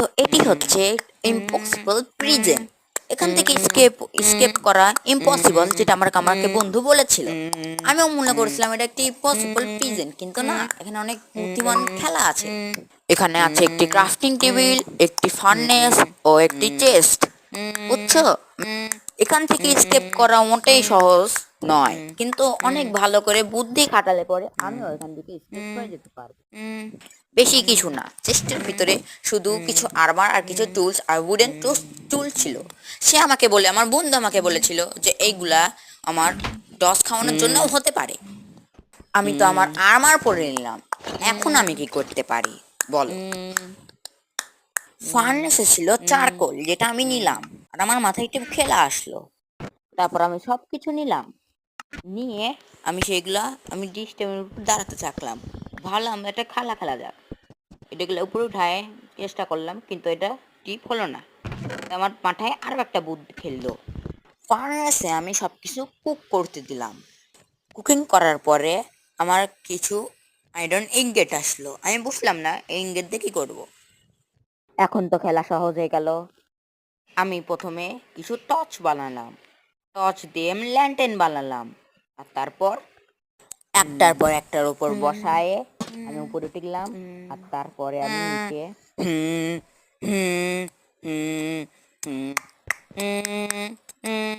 তো এটি হচ্ছে ইম্পসিবল প্রিজেন। এখান থেকে স্কেপ করা ইম্পসিবল, যেটা আমাকে বন্ধু বলেছিল। আমিও মনে করছিলাম এটা একটি পসিবল প্রিজেন, কিন্তু না, এখানে অনেক বুদ্ধিমান খেলা আছে। এখানে আছে একটি ক্রাফটিং টেবিল, একটি ফার্নেস ও একটি চেস্ট, বুঝছো? এখান থেকে স্কেপ করা মোটেই সহজ নয়, কিন্তু অনেক ভালো করে বুদ্ধি খাটালে পরে আমিও এখান থেকে স্কেপ করে যেতে পারবো। বেশি কিছু না, চেস্টের ভিতরে শুধু কিছু আর্মার আর কিছু টুলস আর উডেন টুল ছিল। আমার বন্ধু আমাকে বলেছিল যে এইগুলা আমার ডস খাওয়ানোর জন্য হতে পারে। আমি তো আমার আর্মার পরে নিলাম। এখন আমি কি করতে পারি বলো? ফার্নেসে ছিল চারকোল, যেটা আমি নিলাম, আর আমার মাথায় একটু খেলা আসলো। তারপর আমি সব কিছু নিলাম, নিয়ে আমি ডিশ টেবিলের উপর দাঁড়াতে চাকলাম। ভাবলাম একটা খেলা যাক। এটাগুলো উপরে উঠায় চেষ্টা করলাম, কিন্তু এটা টিপ হলো না। আমার মাথায় আরও একটা বুদ্ধি খেললো। ফার্নেসে আমি সব কিছু কুক করতে দিলাম। কুকিং করার পরে আমার কিছু আয়রন ইনগেট আসলো। আমি বুঝলাম না এই ইনগেট দিয়ে কী করবো। এখন তো খেলা সহজ হয়ে গেল। আমি প্রথমে কিছু টর্চ বানালাম, টর্চ দিয়ে আমি ল্যান্টেন বানালাম, আর তারপর একটার পর একটার উপর বসায়ে আমি উপরে টিকলাম, আর তারপরে আমি নিচে হুম হুম হুম হুম হুম হুম